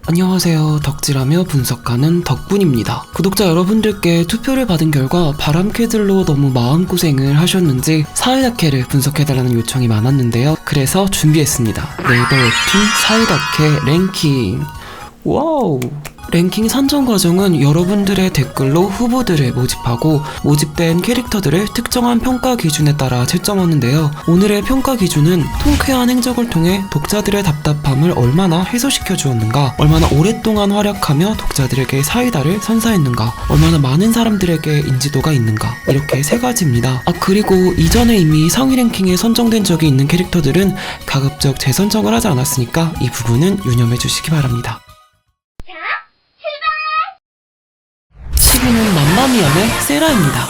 안녕하세요. 덕질하며 분석하는 덕분입니다. 구독자 여러분들께 투표를 받은 결과 바람캐들로 너무 마음고생을 하셨는지 사이다캐를 분석해달라는 요청이 많았는데요. 그래서 준비했습니다. 네이버 웹툰 사이다캐 랭킹. 와우! 랭킹 선정 과정은 여러분들의 댓글로 후보들을 모집하고 모집된 캐릭터들을 특정한 평가 기준에 따라 채점하는데요. 오늘의 평가 기준은 통쾌한 행적을 통해 독자들의 답답함을 얼마나 해소시켜 주었는가, 얼마나 오랫동안 활약하며 독자들에게 사이다를 선사했는가, 얼마나 많은 사람들에게 인지도가 있는가, 이렇게 세 가지입니다. 그리고 이전에 이미 상위 랭킹에 선정된 적이 있는 캐릭터들은 가급적 재선정을 하지 않았으니까 이 부분은 유념해 주시기 바랍니다. 7위는 맘마미아의 세라입니다.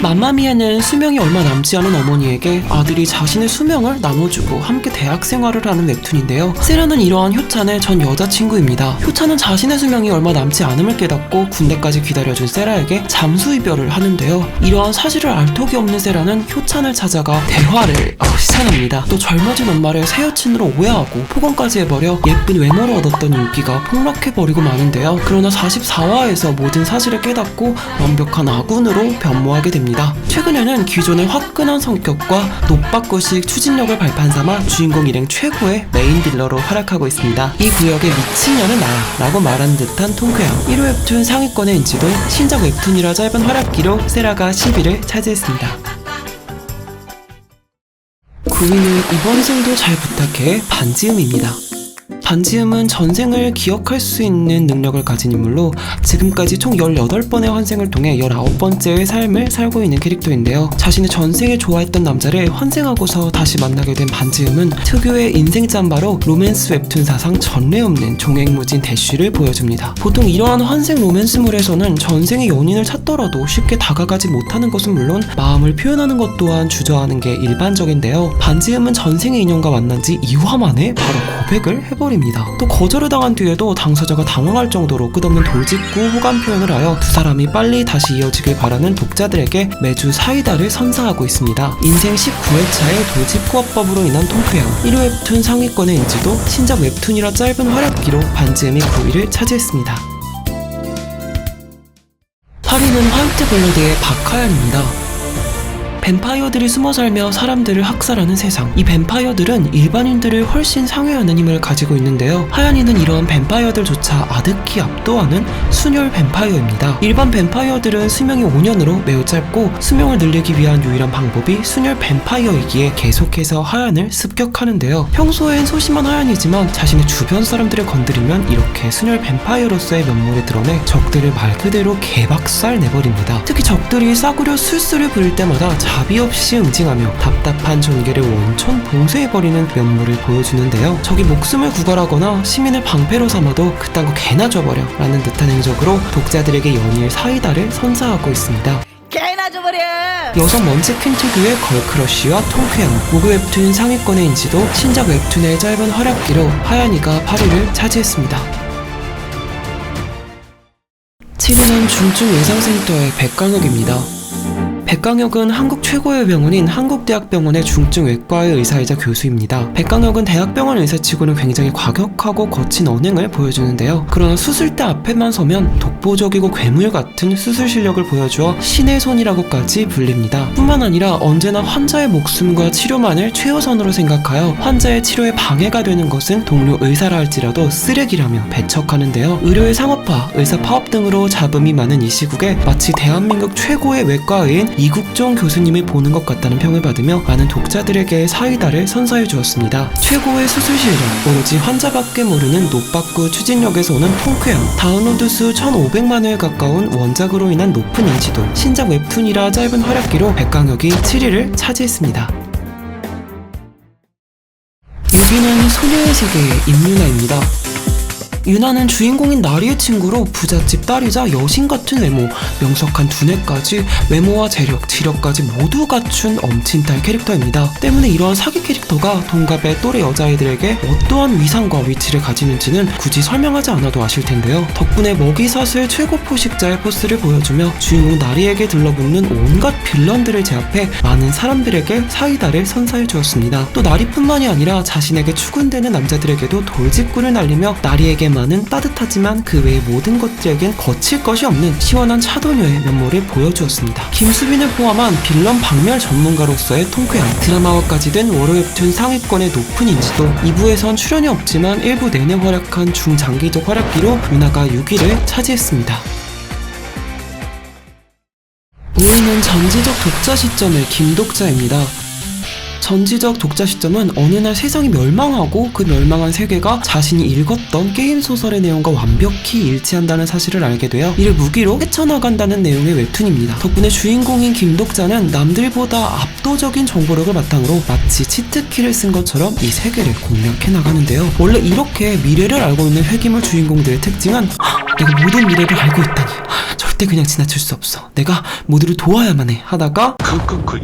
맘마미아는 수명이 얼마 남지 않은 어머니에게 아들이 자신의 수명을 나눠주고 함께 대학 생활을 하는 웹툰인데요. 세라는 이러한 효찬의 전 여자친구입니다. 효찬은 자신의 수명이 얼마 남지 않음을 깨닫고 군대까지 기다려준 세라에게 잠수 이별을 하는데요. 이러한 사실을 알 턱이 없는 세라는 효찬을 찾아가 대화를 시작합니다. 또 젊어진 엄마를 새 여친으로 오해하고 폭언까지 해버려 예쁜 외모로 얻었던 인기가 폭락해버리고 마는데요. 그러나 44화에서 모든 사실을 깨닫고 완벽한 아군으로 변모하게 됩니다. 최근에는 기존의 화끈한 성격과 노빠꾸식 추진력을 발판 삼아 주인공 일행 최고의 메인 딜러로 활약하고 있습니다. 이 구역의 미친년은 나야 라고 말하는 듯한 통쾌함. 1호 웹툰 상위권에 인지도 신작 웹툰이라 짧은 활약기로 세라가 10위를 차지했습니다. 9위는 이번 생도 잘 부탁해 반지음입니다. 반지음은 전생을 기억할 수 있는 능력을 가진 인물로 지금까지 총 18번의 환생을 통해 19번째의 삶을 살고 있는 캐릭터인데요. 자신의 전생에 좋아했던 남자를 환생하고서 다시 만나게 된 반지음은 특유의 인생 짬바로 로맨스 웹툰 사상 전례 없는 종횡무진 대쉬를 보여줍니다. 보통 이러한 환생 로맨스물에서는 전생의 연인을 찾더라도 쉽게 다가가지 못하는 것은 물론 마음을 표현하는 것 또한 주저하는 게 일반적인데요. 반지음은 전생의 인연과 만난 지 2화 만에 바로 고백을 해버립니다. 또 거절을 당한 뒤에도 당사자가 당황할 정도로 끝없는 돌직구 호감 표현을 하여 두 사람이 빨리 다시 이어지길 바라는 독자들에게 매주 사이다를 선사하고 있습니다. 인생 19회차의 돌직구화법으로 인한 통쾌함. 1호 웹툰 상위권의 인지도 신작 웹툰이라 짧은 활약기로 반지음이 9위를 차지했습니다. 8위는 화이트 블러드의 박하연입니다. 뱀파이어들이 숨어 살며 사람들을 학살하는 세상. 이 뱀파이어들은 일반인들을 훨씬 상회하는 힘을 가지고 있는데요. 하얀이는 이러한 뱀파이어들조차 아득히 압도하는 순혈 뱀파이어입니다. 일반 뱀파이어들은 수명이 5년으로 매우 짧고 수명을 늘리기 위한 유일한 방법이 순혈 뱀파이어이기에 계속해서 하얀을 습격하는데요. 평소엔 소심한 하얀이지만 자신의 주변 사람들을 건드리면 이렇게 순혈 뱀파이어로서의 면모를 드러내 적들을 말 그대로 개박살 내버립니다. 특히 적들이 싸구려 술술을 부릴 때마다 자비 없이 응징하며 답답한 존재를 원천 봉쇄해버리는 면모를 보여주는데요. 적이 목숨을 구걸하거나 시민을 방패로 삼아도 그딴 거 개나 줘버려 라는 듯한 행적으로 독자들에게 연일 사이다를 선사하고 있습니다. 개나 줘버려! 여성 먼치킨 특유의 걸크러쉬와 통쾌함. 모그 웹툰 상위권의 인지도 신작 웹툰의 짧은 활약기로 하얀이가 8위를 차지했습니다. 7위는 중증 외상센터의 백강혁입니다. 백강혁은 한국 최고의 병원인 한국대학병원의 중증외과의 의사이자 교수입니다. 백강혁은 대학병원 의사치고는 굉장히 과격하고 거친 언행을 보여주는데요. 그러나 수술대 앞에만 서면 독보적이고 괴물 같은 수술 실력을 보여주어 신의 손이라고까지 불립니다. 뿐만 아니라 언제나 환자의 목숨과 치료만을 최우선으로 생각하여 환자의 치료에 방해가 되는 것은 동료 의사라 할지라도 쓰레기라며 배척하는데요. 의료의 상업화, 의사 파업 등으로 잡음이 많은 이 시국에 마치 대한민국 최고의 외과의인 이국종 교수님을 보는 것 같다는 평을 받으며 많은 독자들에게 사이다를 선사해 주었습니다. 최고의 수술 실력, 오로지 환자밖에 모르는 노빠꾸 추진력에서 오는 통쾌함, 다운로드 수 1500만 회에 가까운 원작으로 인한 높은 인지도, 신작 웹툰이라 짧은 활약기로 백강혁이 7위를 차지했습니다. 6위는 소녀의 세계의 임유나입니다. 유나는 주인공인 나리의 친구로 부잣집 딸이자 여신같은 외모, 명석한 두뇌까지 외모와 재력, 지력까지 모두 갖춘 엄친딸 캐릭터입니다. 때문에 이러한 사기 캐릭터가 동갑의 또래 여자아이들에게 어떠한 위상과 위치를 가지는지는 굳이 설명하지 않아도 아실 텐데요. 덕분에 먹이사슬 최고 포식자의 포스를 보여주며 주인공 나리에게 들러붙는 온갖 빌런들을 제압해 많은 사람들에게 사이다를 선사해 주었습니다. 또 나리뿐만이 아니라 자신에게 추근되는 남자들에게도 돌직구를 날리며 나리에게만 아마는 따뜻하지만 그 외의 모든 것들에겐 거칠 것이 없는 시원한 차도녀의 면모를 보여주었습니다. 김수빈을 포함한 빌런 박멸 전문가로서의 통쾌함, 드라마화까지 된 월요웹툰 상위권의 높은 인지도, 2부에선 출연이 없지만 1부 내내 활약한 중장기적 활약기로 유나가 6위를 차지했습니다. 5위는 전지적 독자 시점의 김독자입니다. 전지적 독자 시점은 어느 날 세상이 멸망하고 그 멸망한 세계가 자신이 읽었던 게임 소설의 내용과 완벽히 일치한다는 사실을 알게 되어 이를 무기로 헤쳐나간다는 내용의 웹툰입니다. 덕분에 주인공인 김독자는 남들보다 압도적인 정보력을 바탕으로 마치 치트키를 쓴 것처럼 이 세계를 공략해 나가는데요. 원래 이렇게 미래를 알고 있는 회기물 주인공들의 특징은 내가 모든 미래를 알고 있다니 절대 그냥 지나칠 수 없어. 내가 모두를 도와야만 해 하다가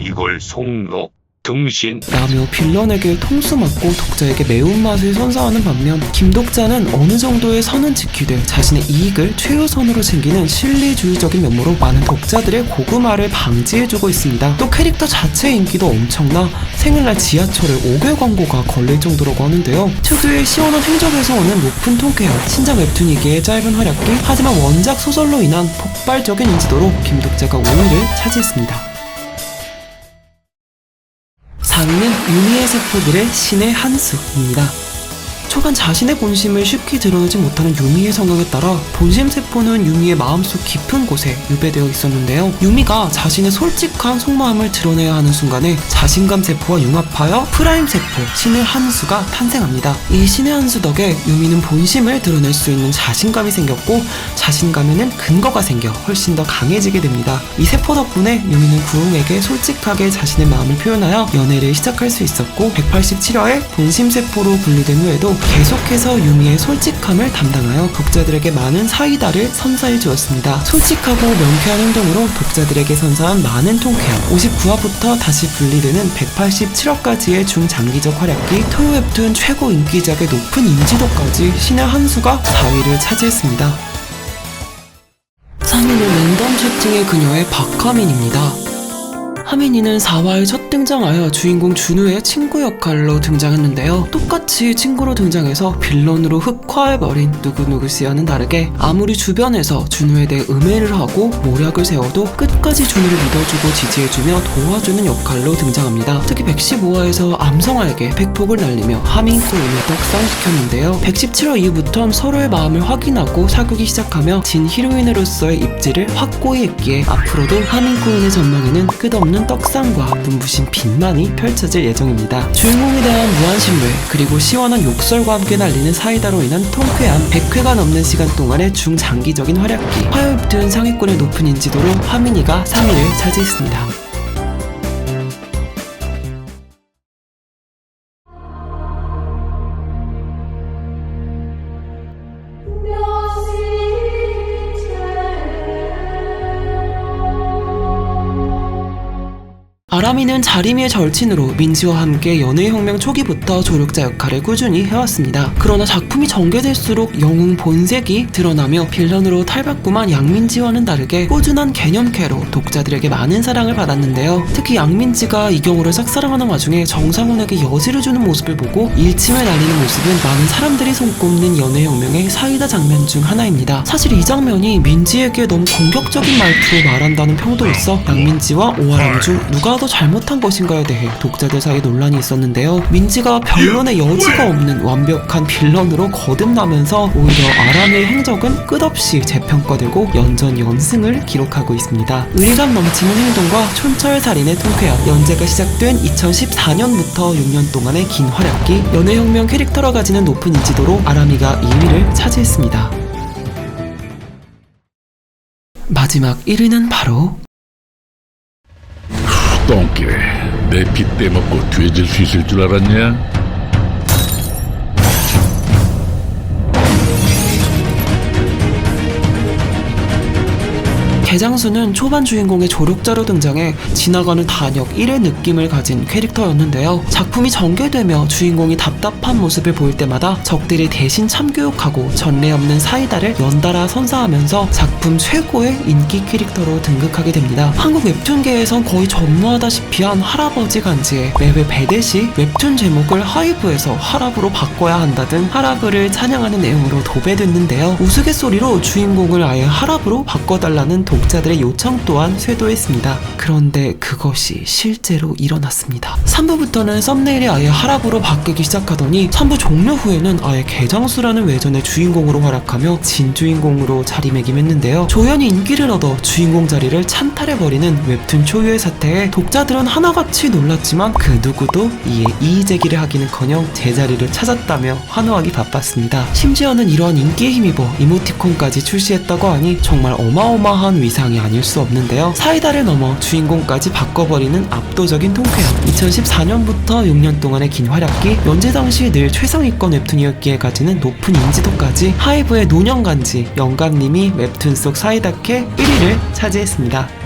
이걸 속노? 등신 라며 빌런에게 통수 맞고 독자에게 매운맛을 선사하는 반면 김독자는 어느 정도의 선은 지키되 자신의 이익을 최우선으로 챙기는 실리주의적인 면모로 많은 독자들의 고구마를 방지해주고 있습니다. 또 캐릭터 자체의 인기도 엄청나 생일날 지하철에 5개 광고가 걸릴 정도라고 하는데요. 특유의 시원한 행적에서 오는 높은 통쾌함, 신작 웹툰이기에 짧은 활약기, 하지만 원작 소설로 인한 폭발적인 인지도로 김독자가 5위를 차지했습니다. 4위는 유미의 세포들의 신의 한 수입니다. 초반 자신의 본심을 쉽게 드러내지 못하는 유미의 성격에 따라 본심 세포는 유미의 마음속 깊은 곳에 유배되어 있었는데요. 유미가 자신의 솔직한 속마음을 드러내야 하는 순간에 자신감 세포와 융합하여 프라임 세포 신의 한 수가 탄생합니다. 이 신의 한 수 덕에 유미는 본심을 드러낼 수 있는 자신감이 생겼고 자신감에는 근거가 생겨 훨씬 더 강해지게 됩니다. 이 세포 덕분에 유미는 구웅에게 솔직하게 자신의 마음을 표현하여 연애를 시작할 수 있었고 187화에 본심 세포로 분리된 후에도 계속해서 유미의 솔직함을 담당하여 독자들에게 많은 사이다를 선사해 주었습니다. 솔직하고 명쾌한 행동으로 독자들에게 선사한 많은 통쾌함, 59화부터 다시 분리되는 187화까지의 중장기적 활약기, 토요 웹툰 최고 인기작의 높은 인지도까지 신의 한 수가 4위를 차지했습니다. 3위는 랜덤 채팅의 그녀의 박하민입니다. 하민이는 4화에 첫 등장하여 주인공 준우의 친구 역할로 등장했는데요. 똑같이 친구로 등장해서 빌런으로 흑화해버린 누구누구씨와는 다르게 아무리 주변에서 준우에 대해 음해를 하고 모략을 세워도 끝까지 준우를 믿어주고 지지해주며 도와주는 역할로 등장합니다. 특히 115화에서 암성아에게 팩폭을 날리며 하민 코인을 떡상시켰는데요. 117화 이후부턴 서로의 마음을 확인하고 사귀기 시작하며 진 히로인으로서의 입지를 확고히 했기에 앞으로도 하민 코인의 전망에는 끝없는 떡상과 눈부신 빛만이 펼쳐질 예정입니다. 주인공에 대한 무한신뢰 그리고 시원한 욕설과 함께 날리는 사이다로 인한 통쾌함, 100회가 넘는 시간 동안의 중장기적인 활약기, 화요웹툰 상위권의 높은 인지도로 하민이가 3위를 차지했습니다. 아람이는 자리미의 절친으로 민지와 함께 연애혁명 초기부터 조력자 역할을 꾸준히 해왔습니다. 그러나 작품이 전개될수록 영웅 본색이 드러나며 빌런으로 탈바꿈한 양민지와는 다르게 꾸준한 개념캐로 독자들에게 많은 사랑을 받았는데요. 특히 양민지가 이경호를 짝사랑하는 와중에 정상훈에게 여지를 주는 모습을 보고 일침을 날리는 모습은 많은 사람들이 손꼽는 연애혁명의 사이다 장면 중 하나입니다. 사실 이 장면이 민지에게 너무 공격적인 말투로 말한다는 평도 있어 양민지와 오아람 중 누가 더 잘못한 것인가에 대해 독자들 사이에 논란이 있었는데요. 민지가 변론의 여지가 없는 완벽한 빌런으로 거듭나면서 오히려 아람의 행적은 끝없이 재평가되고 연전연승을 기록하고 있습니다. 의리감 넘치는 행동과 촌철살인의 통쾌함, 연재가 시작된 2014년부터 6년 동안의 긴 활약기, 연애혁명 캐릭터라 가지는 높은 인지도로 아람이가 2위를 차지했습니다. 마지막 1위는 바로 똥개, 내 피 떼먹고 뒤질 수 있을 줄 알았냐? 개장수는 초반 주인공의 조력자로 등장해 지나가는 단역 1의 느낌을 가진 캐릭터였는데요. 작품이 전개되며 주인공이 답답한 모습을 보일 때마다 적들이 대신 참교육하고 전례 없는 사이다를 연달아 선사하면서 작품 최고의 인기 캐릭터로 등극하게 됩니다. 한국 웹툰계에선 거의 전무하다시피 한 할아버지 간지에 매회 배대시 웹툰 제목을 하이브에서 하라브로 바꿔야 한다 등 하라브를 찬양하는 내용으로 도배됐는데요. 우스갯소리로 주인공을 아예 하라브로 바꿔달라는 독자들의 요청 또한 쇄도했습니다. 그런데 그것이 실제로 일어났습니다. 3부부터는 썸네일이 아예 하라브로 바뀌기 시작하더니 3부 종료 후에는 아예 개장수라는 외전의 주인공으로 활약하며 진주인공으로 자리매김했는데요. 조연이 인기를 얻어 주인공 자리를 찬탈해버리는 웹툰 초유의 사태에 독자들은 하나같이 놀랐지만 그 누구도 이에 이의제기를 하기는커녕 제자리를 찾았다며 환호하기 바빴습니다. 심지어는 이러한 인기에 힘입어 이모티콘까지 출시했다고 하니 정말 어마어마한 위상이 아닐 수 없는데요. 사이다를 넘어 주인공까지 바꿔버리는 압도적인 통쾌함. 2014년부터 6년 동안의 긴 활약기, 연재 당시 늘 최상위권 웹툰이었기에 가지는 높은 인지도까지 하이브의 노년간지 영감님이 웹툰 속 사이다캐 1위를 차지했습니다.